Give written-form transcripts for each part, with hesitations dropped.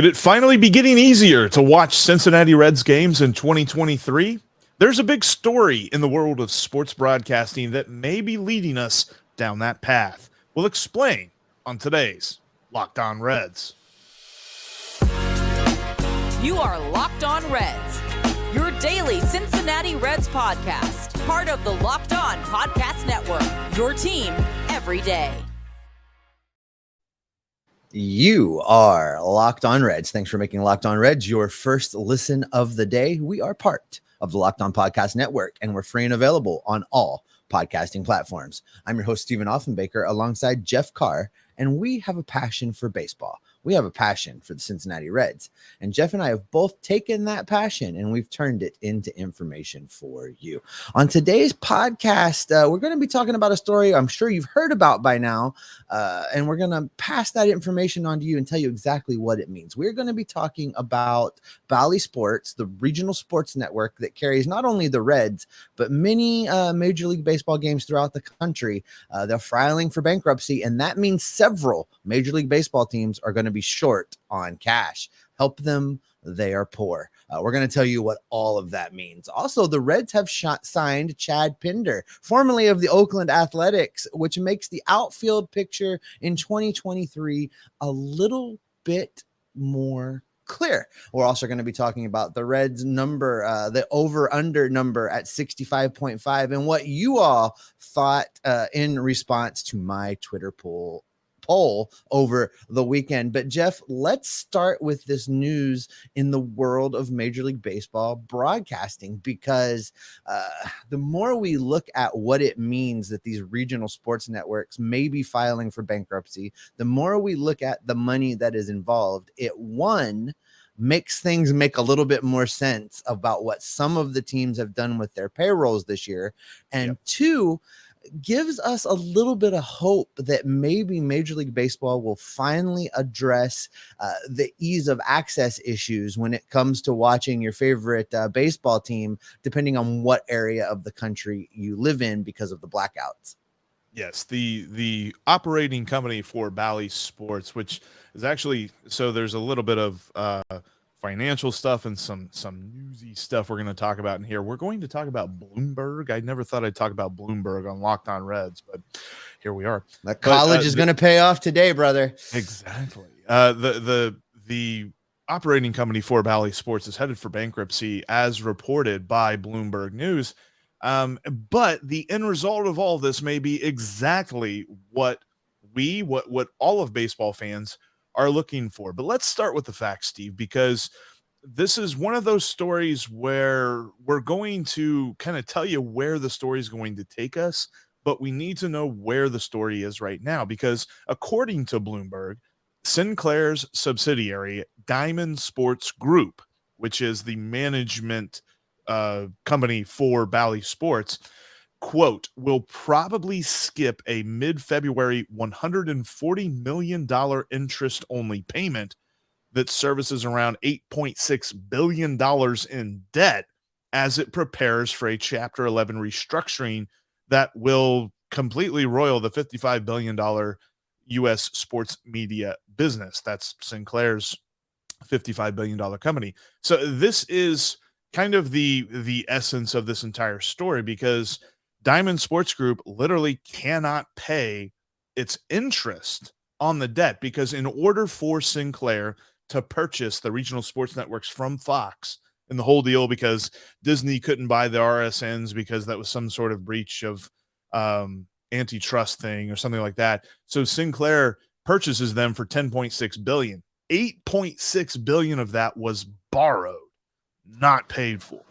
Could it finally be getting easier to watch Cincinnati Reds games in 2023? There's a big story in the world of sports broadcasting that may be leading us down that path. We'll explain on today's Locked On Reds. You are Locked On Reds, your daily Cincinnati Reds podcast, part of the Locked On Podcast Network, your team every day. You are Locked On Reds. Thanks for making Locked On Reds your first listen of the day. We are part of the Locked On Podcast Network, and we're free and available on all podcasting platforms. I'm your host, Stephen Offenbaker, alongside Jeff Carr, and we have a passion for baseball. We have a passion for the Cincinnati Reds, and Jeff and I have both taken that passion and we've turned it into information for you. On today's podcast, we're going to be talking about a story I'm sure you've heard about by now, and we're going to pass that information on to you and tell you exactly what it means. We're going to be talking about Bally Sports, the regional sports network that carries not only the Reds, but many Major League Baseball games throughout the country. They're filing for bankruptcy, and that means several Major League Baseball teams are going to be short on cash. Help them, they are poor. We're going to tell you what all of that means. Also, the Reds have signed Chad Pinder, formerly of the Oakland Athletics, which makes the outfield picture in 2023 a little bit more clear. We're also going to be talking about the Reds number, the over-under number at 65.5, and what you all thought in response to my Twitter poll over the weekend. But Jeff, let's start with this news in the world of Major League Baseball broadcasting, because the more we look at what it means that these regional sports networks may be filing for bankruptcy, the more we look at the money that is involved, it makes things make a little bit more sense about what some of the teams have done with their payrolls this year. And two, gives us a little bit of hope that maybe Major League Baseball will finally address the ease of access issues when it comes to watching your favorite baseball team, depending on what area of the country you live in because of the blackouts. Yes, the operating company for Bally Sports, which is actually, so there's a little bit of financial stuff and some newsy stuff we're going to talk about in here. We're going to talk about Bloomberg. I never thought I'd talk about Bloomberg on Locked On Reds, but here we are. That college is going to pay off today, brother. Exactly. The operating company for Bally Sports is headed for bankruptcy, as reported by Bloomberg News. But the end result of all this may be exactly what all of baseball fans are looking for. But let's start with the facts, Steve, because this is one of those stories where we're going to kind of tell you where the story is going to take us, but we need to know where the story is right now, because according to Bloomberg, Sinclair's subsidiary, Diamond Sports Group, which is the management company for Bally Sports, quote, will probably skip a mid-February $140 million interest-only payment that services around $8.6 billion in debt as it prepares for a Chapter 11 restructuring that will completely roil the $55 billion U.S. sports media business. That's Sinclair's $55 billion company. So this is kind of the essence of this entire story, because Diamond Sports Group literally cannot pay its interest on the debt, because in order for Sinclair to purchase the regional sports networks from Fox and the whole deal, because Disney couldn't buy the RSNs because that was some sort of breach of antitrust thing or something like that. So Sinclair purchases them for $10.6 billion. $8.6 billion of that was borrowed, not paid for.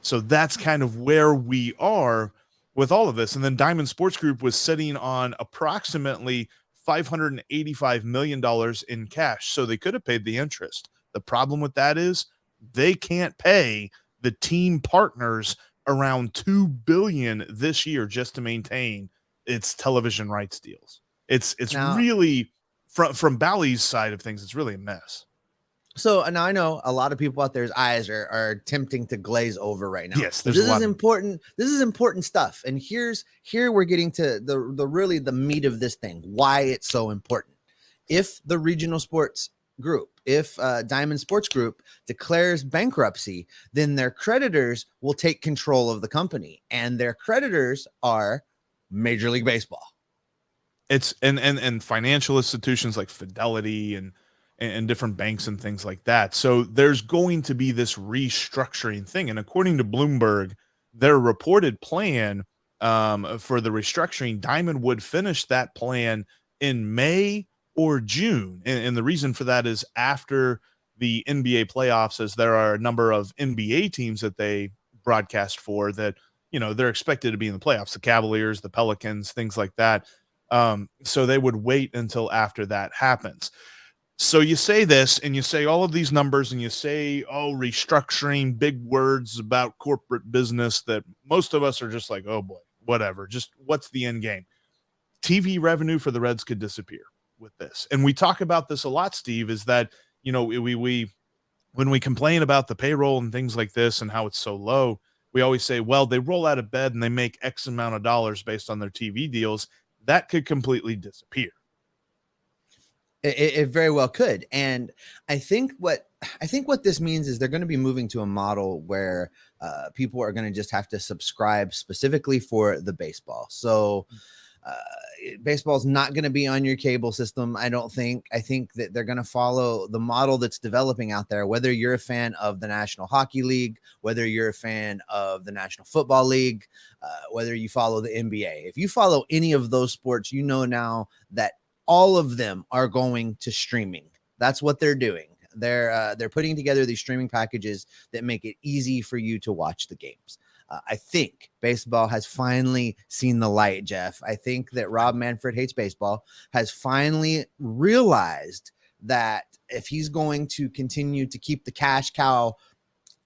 So that's kind of where we are with all of this. And then Diamond Sports Group was sitting on approximately $585 million in cash, so they could have paid the interest. The problem with that is they can't pay the team partners around $2 billion this year just to maintain its television rights deals. It's now, really from Bally's side of things, it's really a mess. So now I know a lot of people out there's eyes are attempting to glaze over right now. Yes, this is important. This is important stuff. And here we're getting to the really the meat of this thing, why it's so important. If the regional sports Group. If Diamond Sports Group declares bankruptcy, then their creditors will take control of the company, and their creditors are Major League Baseball. It's and financial institutions like Fidelity and different banks and things like that. So there's going to be this restructuring thing. And according to Bloomberg, their reported plan for the restructuring, Diamond would finish that plan in May or June. And the reason for that is after the NBA playoffs, as there are a number of NBA teams that they broadcast for that, they're expected to be in the playoffs, the Cavaliers, the Pelicans, things like that. So they would wait until after that happens. So you say this and you say all of these numbers and you say, oh, restructuring, big words about corporate business that most of us are just like, oh boy, whatever. Just what's the end game? TV revenue for the Reds could disappear with this. And we talk about this a lot, Steve, is that, we when we complain about the payroll and things like this and how it's so low, we always say, well, they roll out of bed and they make X amount of dollars based on their TV deals. That could completely disappear. It very well could. And I think what this means is they're going to be moving to a model where people are going to just have to subscribe specifically for the baseball. So baseball is not going to be on your cable system, I don't think. I think that they're going to follow the model that's developing out there, whether you're a fan of the National Hockey League, whether you're a fan of the National Football League, whether you follow the NBA. If you follow any of those sports, you know now that all of them are going to streaming. That's what they're doing. They're putting together these streaming packages that make it easy for you to watch the games. I think baseball has finally seen the light, Jeff. I think that Rob Manfred Hates Baseball has finally realized that if he's going to continue to keep the cash cow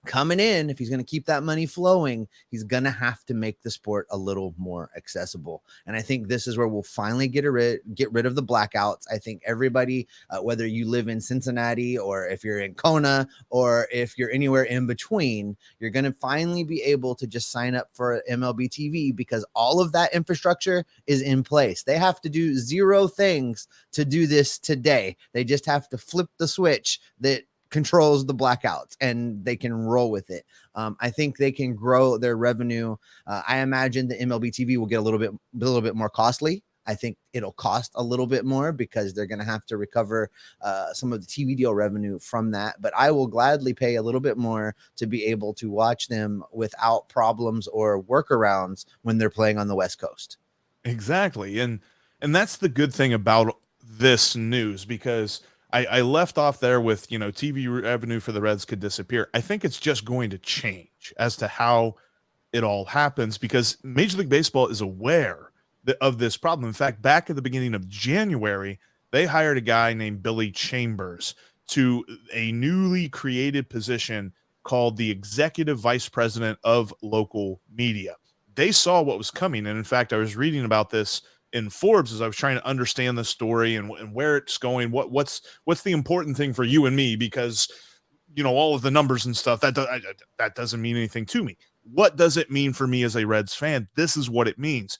coming in, if he's going to keep that money flowing, he's going to have to make the sport a little more accessible. And I think this is where we'll finally get rid of the blackouts. I think everybody, whether you live in Cincinnati or if you're in Kona or if you're anywhere in between, you're going to finally be able to just sign up for MLB TV because all of that infrastructure is in place. They have to do zero things to do this today. They just have to flip the switch that controls the blackouts and they can roll with it. I think they can grow their revenue. I imagine the MLB TV will get a little bit more costly. I think it'll cost a little bit more because they're going to have to recover some of the TV deal revenue from that. But I will gladly pay a little bit more to be able to watch them without problems or workarounds when they're playing on the West Coast. Exactly. And that's the good thing about this news, because I left off there with, TV revenue for the Reds could disappear. I think it's just going to change as to how it all happens because Major League Baseball is aware of this problem. In fact, back at the beginning of January, they hired a guy named Billy Chambers to a newly created position called the Executive Vice President of Local Media. They saw what was coming. And in fact, I was reading about this in Forbes as I was trying to understand the story and where it's going. What's the important thing for you and me? Because, all of the numbers and stuff, that doesn't mean anything to me. What does it mean for me as a Reds fan? This is what it means.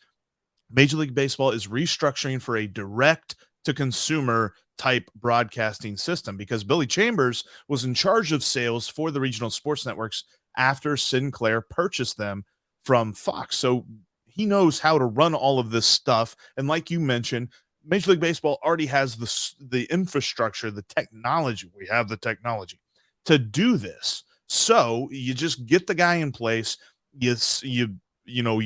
Major League Baseball is restructuring for a direct to consumer type broadcasting system because Billy Chambers was in charge of sales for the regional sports networks after Sinclair purchased them from Fox. So he knows how to run all of this stuff. And like you mentioned, Major League Baseball already has the infrastructure, the technology. We have the technology to do this. So you just get the guy in place. You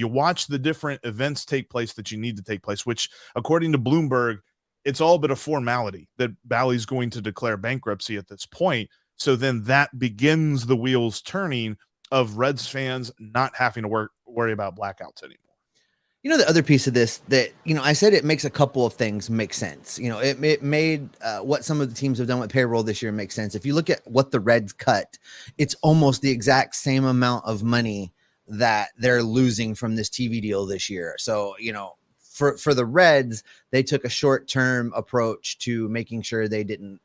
watch the different events take place that you need to take place, which according to Bloomberg, it's all but a formality that Bally's going to declare bankruptcy at this point. So then that begins the wheels turning of Reds fans not having to worry about blackouts anymore. The other piece of this that, I said it makes a couple of things make sense. It made what some of the teams have done with payroll this year make sense. If you look at what the Reds cut, it's almost the exact same amount of money that they're losing from this TV deal this year. So, for the Reds, they took a short-term approach to making sure they didn't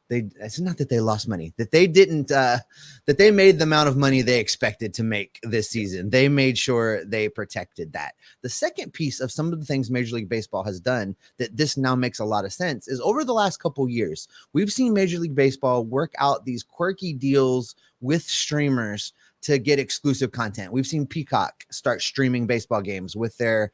It's not that they lost money, that they didn't, that they made the amount of money they expected to make this season. They made sure they protected that. The second piece of some of the things Major League Baseball has done that this now makes a lot of sense is over the last couple years, we've seen Major League Baseball work out these quirky deals with streamers to get exclusive content. We've seen Peacock start streaming baseball games with their,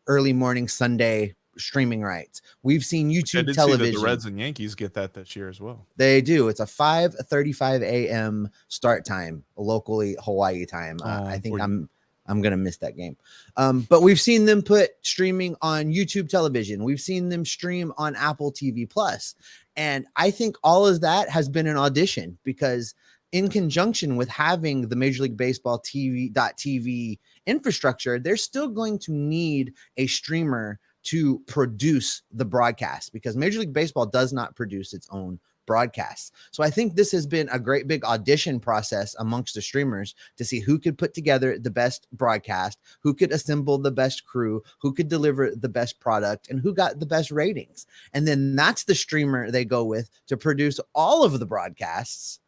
early morning Sunday streaming rights. We've seen YouTube television. See that the Reds and Yankees get that this year as well. They do. It's a 5:35 a.m. start time, locally Hawaii time. I think I'm gonna miss that game. But we've seen them put streaming on YouTube television. We've seen them stream on Apple TV Plus, and I think all of that has been an audition, because in conjunction with having the Major League Baseball TV infrastructure, they're still going to need a streamer to produce the broadcast, because Major League Baseball does not produce its own broadcasts. So I think this has been a great big audition process amongst the streamers to see who could put together the best broadcast, who could assemble the best crew, who could deliver the best product, and who got the best ratings. And then that's the streamer they go with to produce all of the broadcasts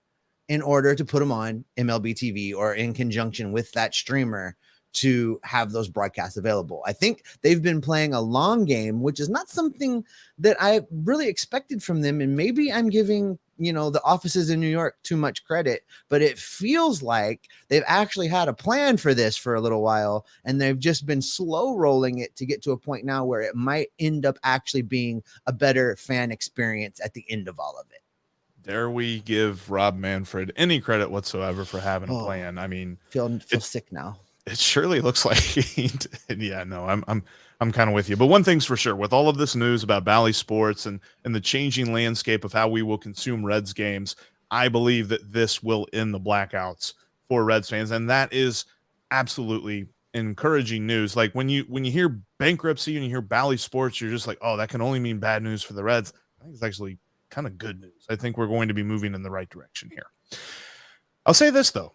in order to put them on MLB TV or in conjunction with that streamer to have those broadcasts available. I think they've been playing a long game, which is not something that I really expected from them. And maybe I'm giving, the offices in New York too much credit, but it feels like they've actually had a plan for this for a little while, and they've just been slow rolling it to get to a point now where it might end up actually being a better fan experience at the end of all of it. Dare we give Rob Manfred any credit whatsoever for having a plan? I mean, feel sick now. It surely looks like he did. Yeah, no, I'm kind of with you. But one thing's for sure, with all of this news about Bally Sports and the changing landscape of how we will consume Reds games, I believe that this will end the blackouts for Reds fans, and that is absolutely encouraging news. Like when you hear bankruptcy and you hear Bally Sports, you're just like, oh, that can only mean bad news for the Reds. I think it's actually kind of good news. I think we're going to be moving in the right direction here. I'll say this though.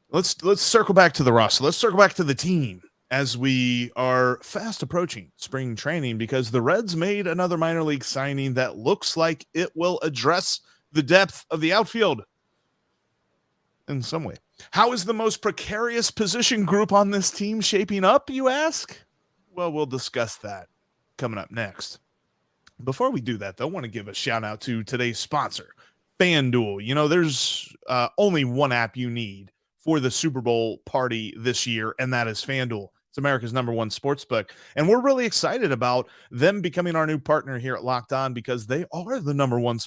Let's circle back to the roster. Let's circle back to the team as we are fast approaching spring training, because the Reds made another minor league signing that looks like it will address the depth of the outfield in some way. How is the most precarious position group on this team shaping up, you ask? Well, we'll discuss that coming up next. Before we do that, though, I want to give a shout out to today's sponsor, FanDuel. There's only one app you need for the Super Bowl party this year, and that is FanDuel. It's America's #1 sportsbook, and we're really excited about them becoming our new partner here at Locked On, because they are the #1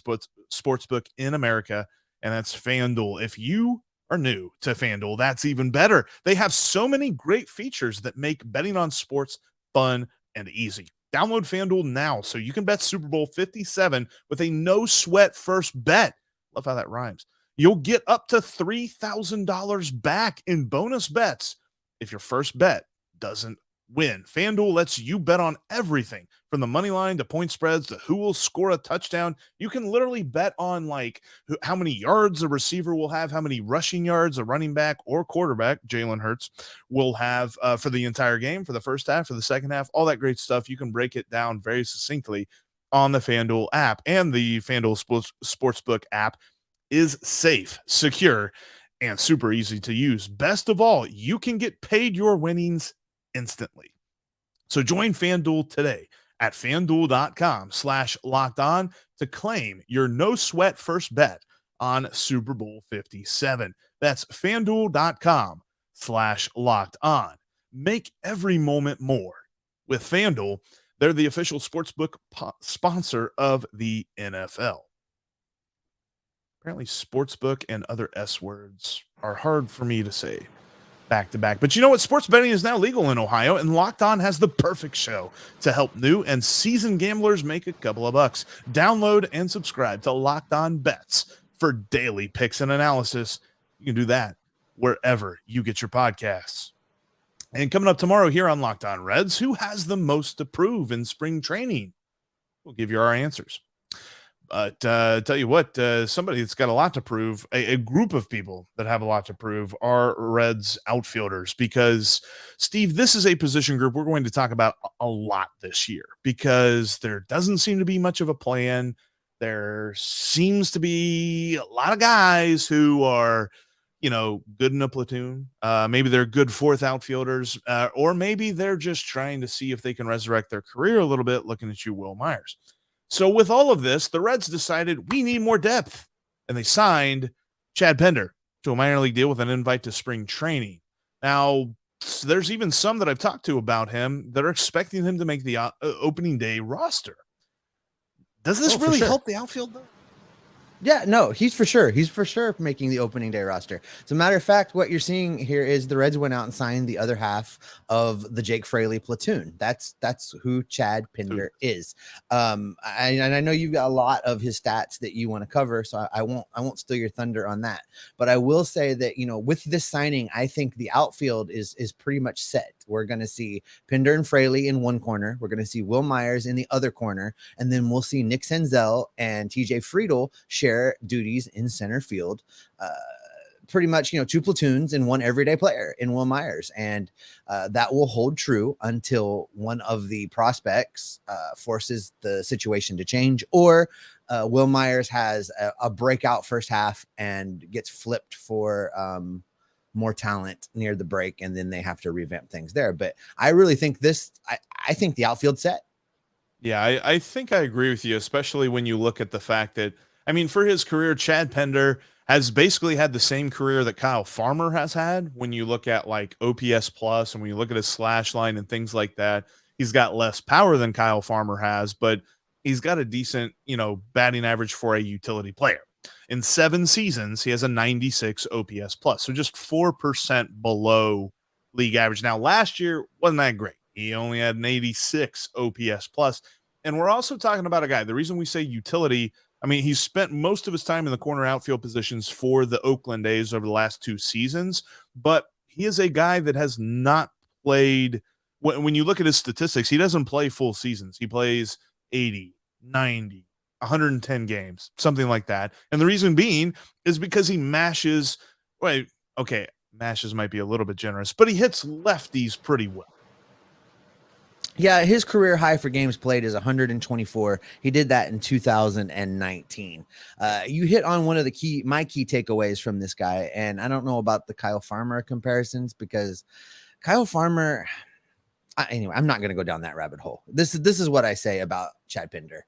sportsbook in America, and that's FanDuel. If you are new to FanDuel, that's even better. They have so many great features that make betting on sports fun and easy. Download FanDuel now so you can bet Super Bowl 57 with a no-sweat first bet. Love how that rhymes. You'll get up to $3,000 back in bonus bets if your first bet doesn't win. FanDuel lets you bet on everything from the money line to point spreads to who will score a touchdown. You can literally bet on like how many yards a receiver will have, how many rushing yards a running back or quarterback, Jalen Hurts, will have for the entire game, for the first half, for the second half, all that great stuff. You can break it down very succinctly on the FanDuel app, and the FanDuel Sportsbook app is safe, secure, and super easy to use. Best of all, you can get paid your winnings instantly. So join FanDuel today at FanDuel.com/lockedon to claim your no-sweat first bet on Super Bowl 57. That's FanDuel.com/lockedon. Make every moment more. With FanDuel, they're the official sportsbook sponsor of the NFL. Apparently sportsbook and other S words are hard for me to say back to back. But you know what? Sports betting is now legal in Ohio, and Locked On has the perfect show to help new and seasoned gamblers make a couple of bucks. Download and subscribe to Locked On Bets for daily picks and analysis. You can do that wherever you get your podcasts. And coming up tomorrow here on Locked On Reds, who has the most to prove in spring training? We'll give you our answers. But tell you what, somebody that's got a lot to prove, a group of people that have a lot to prove, are Reds outfielders. Because, Steve, this is a position group we're going to talk about a lot this year, because there doesn't seem to be much of a plan There seems to be a lot of guys who are, good in a platoon. Maybe they're good fourth outfielders, or maybe they're just trying to see if they can resurrect their career a little bit, looking at you, Will Myers. So with all of this, the Reds decided we need more depth, and they signed Chad Pender to a minor league deal with an invite to spring training. Now, there's even some that I've talked to about him that are expecting him to make the opening day roster. Does this really help the outfield, though? Yeah, no, he's for sure making the opening day roster. As a matter of fact, what you're seeing here is the Reds went out and signed the other half of the Jake Fraley platoon. That's who Chad Pender is. And I know you've got a lot of his stats that you want to cover, so I won't steal your thunder on that. But I will say that, with this signing, I think the outfield is pretty much set. We're going to see Pender and Fraley in one corner. We're going to see Will Myers in the other corner. And then we'll see Nick Senzel and TJ Friedl share duties in center field. Pretty much, two platoons and one everyday player in Will Myers. And that will hold true until one of the prospects forces the situation to change, or Will Myers has a breakout first half and gets flipped for more talent near the break, and then they have to revamp things there. But I really think I think the outfield set. Yeah, I think I agree with you, especially when you look at the fact that, for his career, Chad Pender has basically had the same career that Kyle Farmer has had. When you look at like OPS plus, and when you look at his slash line and things like that, he's got less power than Kyle Farmer has, but he's got a decent, batting average for a utility player. In 7 seasons, he has a 96 OPS plus, so just 4% below league average. Now, last year wasn't that great. He only had an 86 OPS plus. And we're also talking about a guy. The reason we say utility, he's spent most of his time in the corner outfield positions for the Oakland A's over the last 2 seasons, but he is a guy that has not played. When you look at his statistics, he doesn't play full seasons. He plays 80, 90, 110 games, something like that. And the reason being is because he mashes. Mashes might be a little bit generous, but he hits lefties pretty well. Yeah, his career high for games played is 124. He did that in 2019. You hit on one of my key takeaways from this guy, and I don't know about the Kyle Farmer comparisons, because Kyle Farmer. Anyway, I'm not going to go down that rabbit hole. This is what I say about Chad Pender.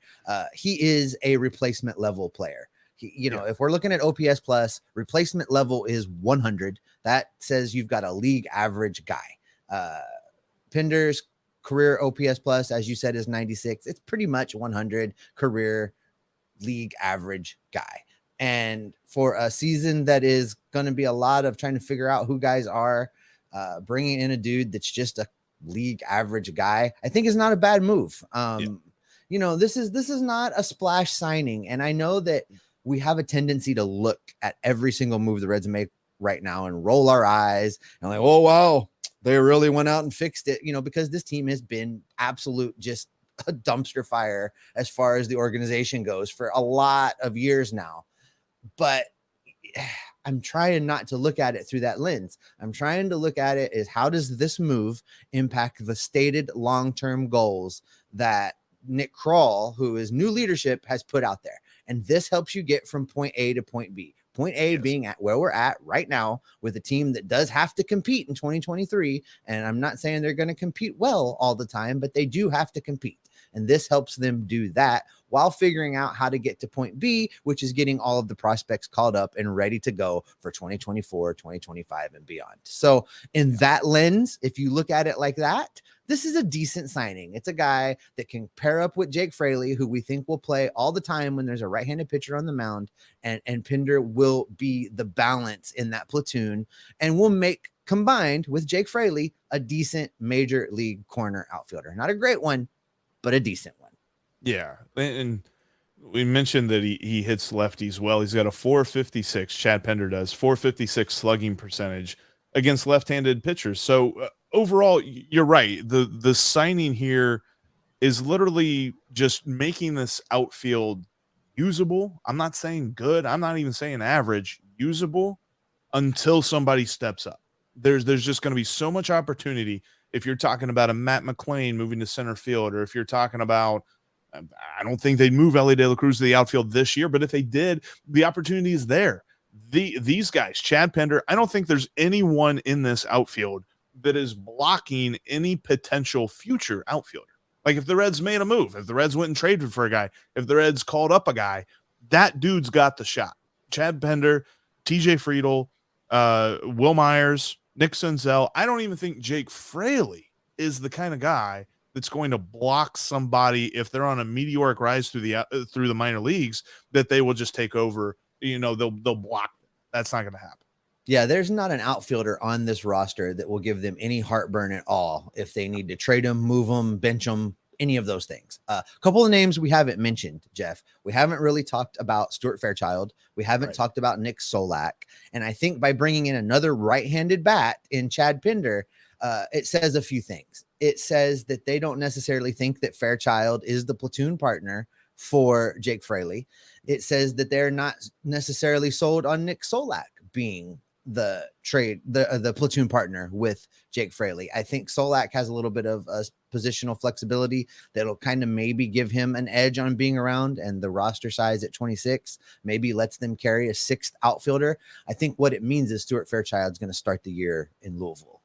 He is a replacement level player. If we're looking at OPS plus, replacement level is 100. That says you've got a league average guy. Pender's career OPS plus, as you said, is 96. It's pretty much 100 career league average guy. And for a season that is going to be a lot of trying to figure out who guys are, bringing in a dude that's just a league average guy, I think is not a bad move. This is not a splash signing. And I know that we have a tendency to look at every single move the Reds make right now and roll our eyes and like, oh, wow, they really went out and fixed it, because this team has been absolute just a dumpster fire as far as the organization goes for a lot of years now. But I'm trying not to look at it through that lens. I'm trying to look at it as, how does this move impact the stated long-term goals that Nick Kroll, who is new leadership, has put out there? And this helps you get from point A to point B. Point A being at where we're at right now with a team that does have to compete in 2023. And I'm not saying they're going to compete well all the time, but they do have to compete. And this helps them do that while figuring out how to get to point B, which is getting all of the prospects called up and ready to go for 2024, 2025, and beyond. So in that lens, if you look at it like that, this is a decent signing. It's a guy that can pair up with Jake Fraley, who we think will play all the time when there's a right-handed pitcher on the mound, and Pender will be the balance in that platoon, and will make, combined with Jake Fraley, a decent major league corner outfielder. Not a great one, but a decent one. Yeah. And we mentioned that he hits lefties well. He's got a 456, Chad Pender does, 456 slugging percentage against left-handed pitchers. So overall, you're right. The signing here is literally just making this outfield usable. I'm not saying good. I'm not even saying average, usable, until somebody steps up. There's just going to be so much opportunity. If you're talking about a Matt McLean moving to center field, or if you're talking about I don't think they'd move Ellie De La Cruz to the outfield this year, but if they did, the opportunity is there. These guys, Chad Pender, I don't think there's anyone in this outfield that is blocking any potential future outfielder. Like if the Reds made a move, if the Reds went and traded for a guy, if the Reds called up a guy, that dude's got the shot. Chad Pender, TJ Friedel, Will Myers, Nick Senzel. I don't even think Jake Fraley is the kind of guy that's going to block somebody if they're on a meteoric rise through the minor leagues, that they will just take over. They'll block them. That's not going to happen. Yeah, there's not an outfielder on this roster that will give them any heartburn at all if they need to trade them, move them, bench them, any of those things. A couple of names we haven't mentioned, Jeff. We haven't really talked about Stuart Fairchild. We haven't talked about Nick Solak. And I think by bringing in another right-handed bat in Chad Pender, it says a few things. It says that they don't necessarily think that Fairchild is the platoon partner for Jake Fraley. It says that they're not necessarily sold on Nick Solak being the platoon partner with Jake Fraley. I think Solak has a little bit of a positional flexibility that'll kind of maybe give him an edge on being around, and the roster size at 26 maybe lets them carry a sixth outfielder. I think what it means is Stuart Fairchild's going to start the year in Louisville.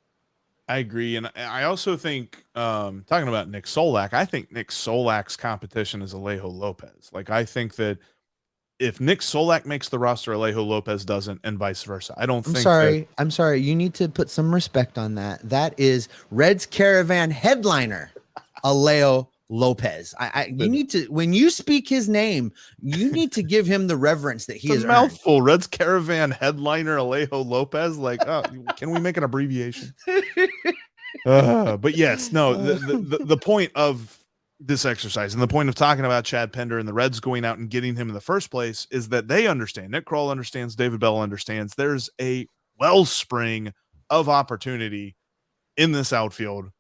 I agree. And I also think, talking about Nick Solak, I think Nick Solak's competition is Alejo Lopez. Like, I think that if Nick Solak makes the roster, Alejo Lopez doesn't, and vice versa. I'm sorry. You need to put some respect on that. That is Reds Caravan headliner, Alejo Lopez. You need to, when you speak his name, you need to give him the reverence that he is. A mouthful. Reds Caravan headliner, Alejo Lopez. Like, can we make an abbreviation? But yes, no. The point of this exercise and the point of talking about Chad Pender and the Reds going out and getting him in the first place is that they understand. Nick Kroll understands. David Bell understands. There's a wellspring of opportunity in this outfield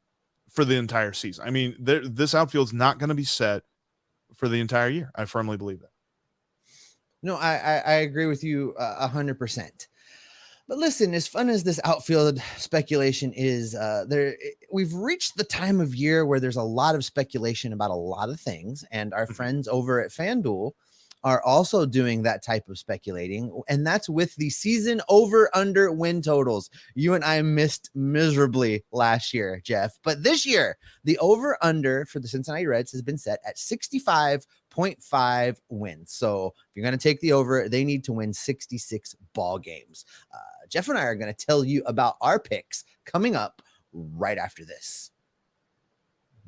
for the entire season. I mean, this outfield's not going to be set for the entire year. I firmly believe that. No, I agree with you 100%. But listen, as fun as this outfield speculation is, we've reached the time of year where there's a lot of speculation about a lot of things, and our friends over at FanDuel are also doing that type of speculating, and that's with the season over-under win totals. You and I missed miserably last year, Jeff, but this year, the over-under for the Cincinnati Reds has been set at 65.5 wins. So if you're going to take the over, they need to win 66 ball games. Jeff and I are going to tell you about our picks coming up right after this.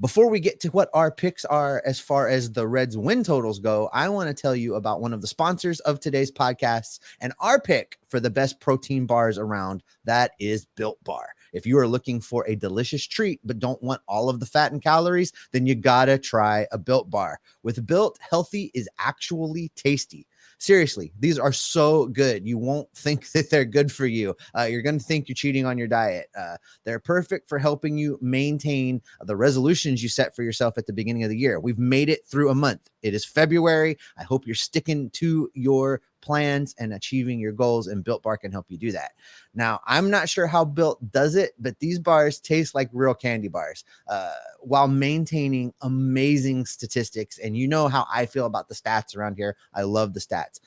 Before we get to what our picks are as far as the Reds win totals go, I want to tell you about one of the sponsors of today's podcasts and our pick for the best protein bars around. That is Built Bar. If you are looking for a delicious treat but don't want all of the fat and calories, then you gotta try a Built Bar. With Built, healthy is actually tasty. Seriously, these are so good. You won't think that they're good for you. You're going to think you're cheating on your diet. They're perfect for helping you maintain the resolutions you set for yourself at the beginning of the year. We've made it through a month. It is February. I hope you're sticking to your plans and achieving your goals, and Built Bar can help you do that. Now, I'm not sure how Built does it, but these bars taste like real candy bars while maintaining amazing statistics. And you know how I feel about the stats around here. I love the stats.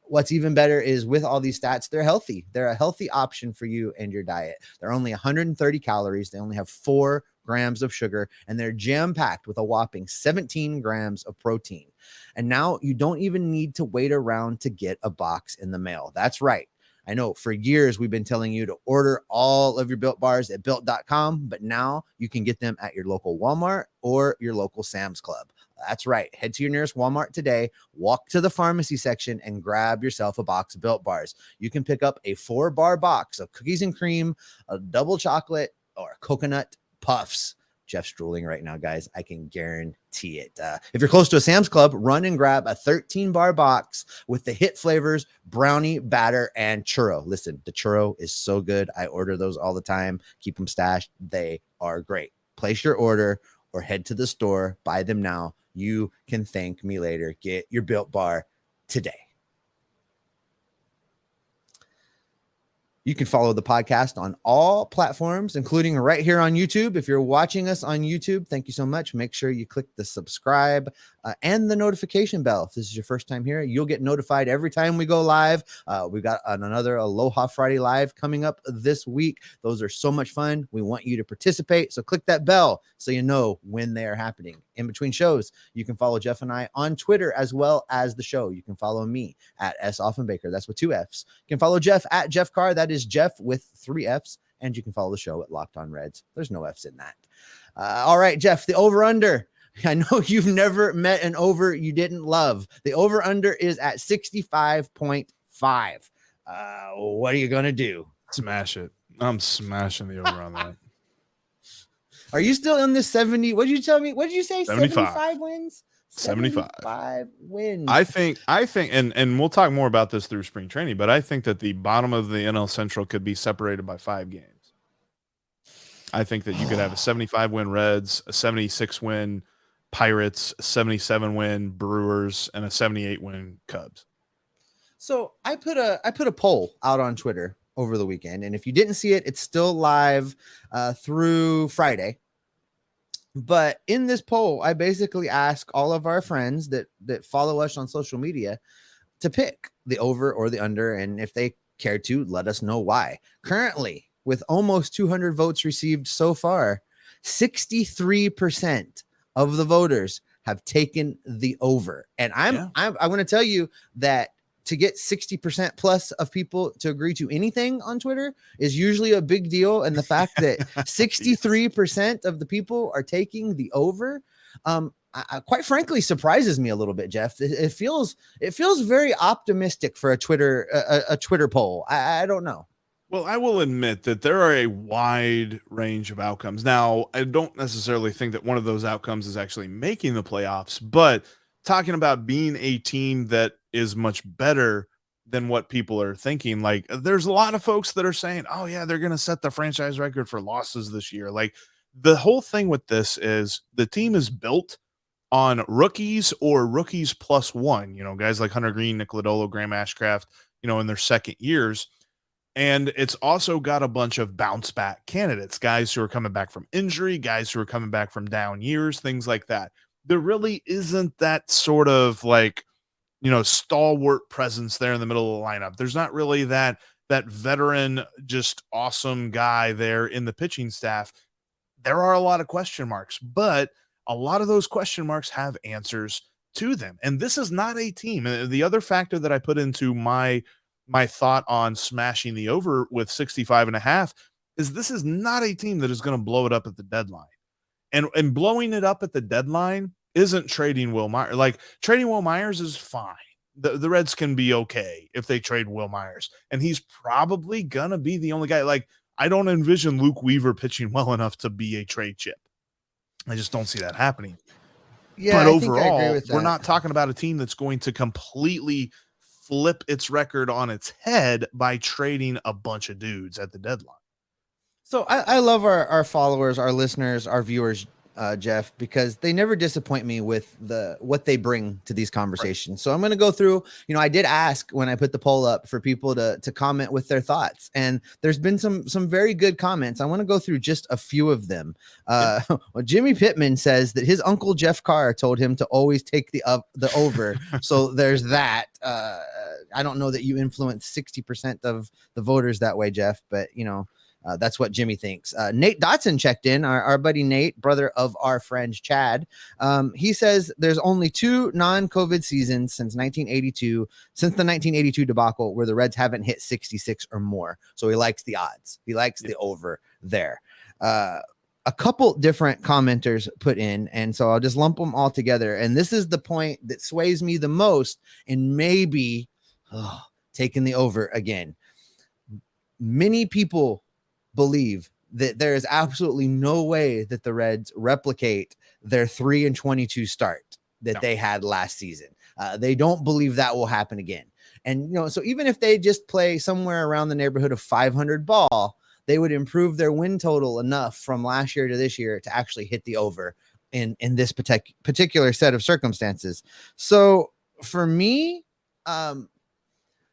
What's even better is with all these stats, they're healthy. They're a healthy option for you and your diet. They're only 130 calories. They only have 4 grams of sugar, and they're jam-packed with a whopping 17 grams of protein. And now you don't even need to wait around to get a box in the mail. That's right. I know for years we've been telling you to order all of your Built bars at built.com, but now you can get them at your local Walmart or your local Sam's Club. That's right. Head to your nearest Walmart today, walk to the pharmacy section, and grab yourself a box of Built bars. You can pick up a 4-bar box of cookies and cream, a double chocolate, or coconut puffs. Jeff's drooling right now, guys. I can guarantee it. If you're close to a Sam's Club, run and grab a 13-bar box with the hit flavors, brownie, batter, and churro. Listen, the churro is so good. I order those all the time. Keep them stashed. They are great. Place your order or head to the store. Buy them now. You can thank me later. Get your Built Bar today. You can follow the podcast on all platforms, including right here on YouTube. If you're watching us on YouTube, thank you so much. Make sure you click the subscribe and the notification bell. If this is your first time here, you'll get notified every time we go live. We've got another Aloha Friday Live coming up this week. Those are so much fun. We want you to participate. So click that bell so you know when they are happening. In between shows, you can follow Jeff and I on Twitter as well as the show. You can follow me at S. Offenbaker. That's with 2 F's. You can follow Jeff at Jeff Carr. That is Jeff with 3 F's. And you can follow the show at Locked On Reds. There's no F's in that. All right, Jeff, the over-under. I know you've never met an over you didn't love. The over-under is at 65.5. What are you going to do? Smash it. I'm smashing the over on that. Are you still in this 70? What did you tell me? What did you say? 75 wins? 75 wins. I think, and we'll talk more about this through spring training, but I think that the bottom of the NL Central could be separated by 5 games. I think that you could have a 75 win Reds, a 76 win Pirates, a 77 win Brewers, and a 78 win Cubs. So I put a poll out on Twitter over the weekend, and if you didn't see it, it's still live through Friday. But in this poll, I basically ask all of our friends that follow us on social media to pick the over or the under, and if they care to, let us know why. Currently, with almost 200 votes received so far, 63% of the voters have taken the over. And I want to tell you that to get 60% plus of people to agree to anything on Twitter is usually a big deal. And the fact that 63% of the people are taking the over, quite frankly, surprises me a little bit, Jeff. It feels very optimistic for a Twitter poll. I don't know. Well, I will admit that there are a wide range of outcomes. Now, I don't necessarily think that one of those outcomes is actually making the playoffs, but talking about being a team that is much better than what people are thinking. Like, there's a lot of folks that are saying, oh yeah, they're going to set the franchise record for losses this year. Like, the whole thing with this is the team is built on rookies or rookies plus one, guys like Hunter Green, Nick Lodolo, Graham Ashcraft, in their second years. And it's also got a bunch of bounce back candidates, guys who are coming back from injury, guys who are coming back from down years, things like that. There really isn't that sort of like, stalwart presence there in the middle of the lineup. There's not really that veteran, just awesome guy there in the pitching staff. There are a lot of question marks, but a lot of those question marks have answers to them. And this is not a team. And the other factor that I put into my thought on smashing the over with 65.5 is this is not a team that is going to blow it up at the deadline. And blowing it up at the deadline isn't trading Will Myers. Like, trading Will Myers is fine. The Reds can be okay if they trade Will Myers. And he's probably going to be the only guy. Like, I don't envision Luke Weaver pitching well enough to be a trade chip. I just don't see that happening. Yeah, but overall, we're not talking about a team that's going to completely flip its record on its head by trading a bunch of dudes at the deadline. So I love our followers, our listeners, our viewers, Jeff, because they never disappoint me with what they bring to these conversations. Right. So I'm going to go through, I did ask when I put the poll up for people to comment with their thoughts, and there's been some very good comments. I want to go through just a few of them. Well, Jimmy Pittman says that his uncle Jeff Carr told him to always take the over. So there's that. I don't know that you influence 60% of the voters that way, Jeff, but that's what Jimmy thinks. Nate Dotson checked in, our buddy Nate, brother of our friend Chad. He says there's only 2 non-COVID seasons since the 1982 debacle where the Reds haven't hit 66 or more. So he likes the odds. He likes the over there. A couple different commenters put in, and so I'll just lump them all together. And this is the point that sways me the most and maybe taking the over again. Many people believe that there is absolutely no way that the Reds replicate their 3-22 start that they had last season. They don't believe that will happen again. And, so even if they just play somewhere around the neighborhood of 500 ball, they would improve their win total enough from last year to this year to actually hit the over in this particular set of circumstances. So for me,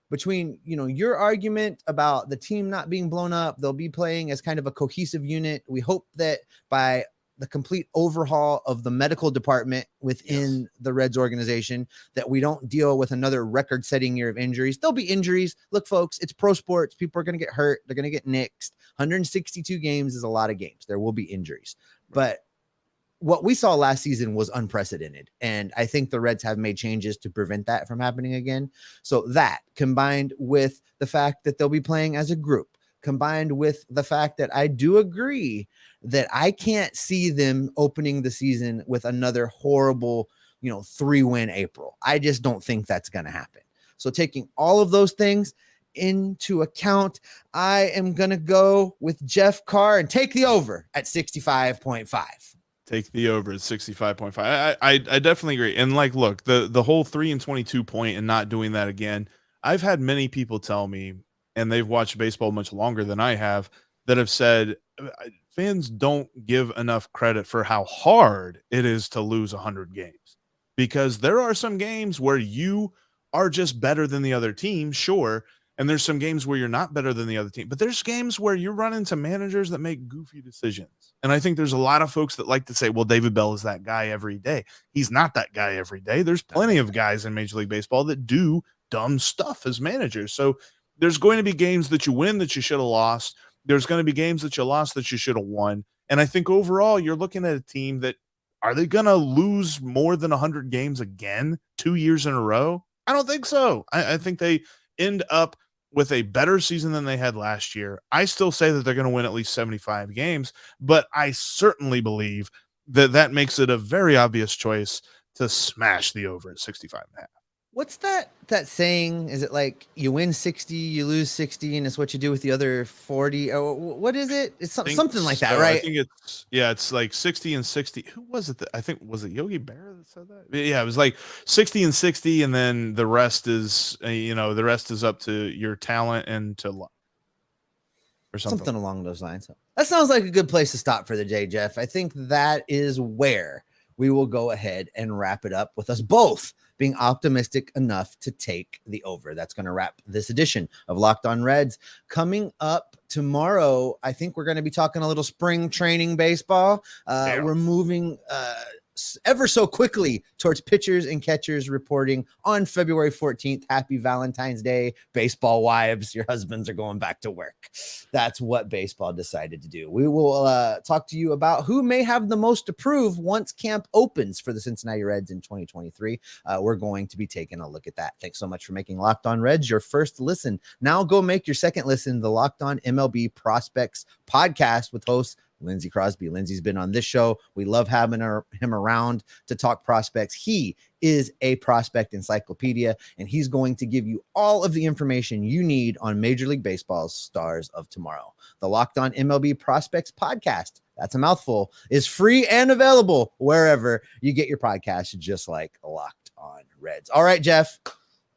between, your argument about the team not being blown up, they'll be playing as kind of a cohesive unit. We hope that by the complete overhaul of the medical department within the Reds organization, that we don't deal with another record-setting year of injuries. There'll be injuries. Look, folks, it's pro sports. People are going to get hurt. They're going to get nixed. 162 games is a lot of games. There will be injuries. But what we saw last season was unprecedented. And I think the Reds have made changes to prevent that from happening again. So that, combined with the fact that they'll be playing as a group, combined with the fact that I do agree that I can't see them opening the season with another horrible, 3-win April. I just don't think that's going to happen. So taking all of those things into account, I am going to go with Jeff Carr and take the over at 65.5. Take the over at 65.5. I definitely agree. And look, the whole 3-22 point and not doing that again. I've had many people tell me, and they've watched baseball much longer than I have, that have said fans don't give enough credit for how hard it is to lose 100 games, because there are some games where you are just better than the other team, sure, and there's some games where you're not better than the other team, but there's games where you run into managers that make goofy decisions. And I think there's a lot of folks that like to say, well, David Bell is that guy every day. He's not that guy every day. There's plenty of guys in Major League Baseball that do dumb stuff as managers. So there's going to be games that you win that you should have lost. There's going to be games that you lost that you should have won. And I think overall, you're looking at a team that, are they going to lose more than 100 games again 2 years in a row? I don't think so. I think they end up with a better season than they had last year. I still say that they're going to win at least 75 games, but I certainly believe that that makes it a very obvious choice to smash the over at 65.5. What's that saying? Is it like you win 60, you lose 60, and it's what you do with the other 40? Oh, what is it? It's something like that, right? I think it's like 60 and 60. Who was it? I think, was it Yogi Berra that said that? Yeah, it was like 60 and 60, and then the rest is, the rest is up to your talent and to luck, or something along those lines. That sounds like a good place to stop for the day, Jeff. I think that is where we will go ahead and wrap it up with us both being optimistic enough to take the over. That's going to wrap this edition of Locked On Reds. Coming up tomorrow, I think we're going to be talking a little spring training baseball. We're moving ever so quickly towards pitchers and catchers reporting on February 14th. Happy Valentine's Day, baseball wives. Your husbands are going back to work. That's what baseball decided to do. We will talk to you about who may have the most to prove once camp opens for the Cincinnati Reds in 2023. We're going to be taking a look at that. Thanks so much for making Locked On Reds your first listen. Now go make your second listen, the Locked On MLB Prospects podcast with hosts Lindsey Crosby. Lindsey's been on this show. We love having him around to talk prospects. He is a prospect encyclopedia, and he's going to give you all of the information you need on Major League Baseball's stars of tomorrow. The Locked On MLB Prospects podcast, that's a mouthful, is free and available wherever you get your podcast, just like Locked On Reds. All right, Jeff,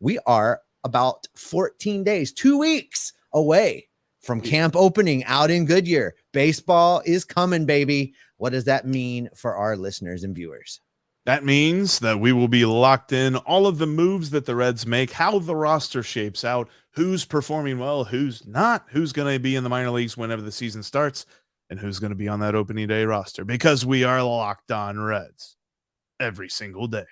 we are about 14 days, 2 weeks away from camp opening out in Goodyear. Baseball is coming, baby. What does that mean for our listeners and viewers? That means that we will be locked in all of the moves that the Reds make, how the roster shapes out, who's performing well, who's not, who's going to be in the minor leagues whenever the season starts, and who's going to be on that opening day roster, because we are Locked On Reds every single day.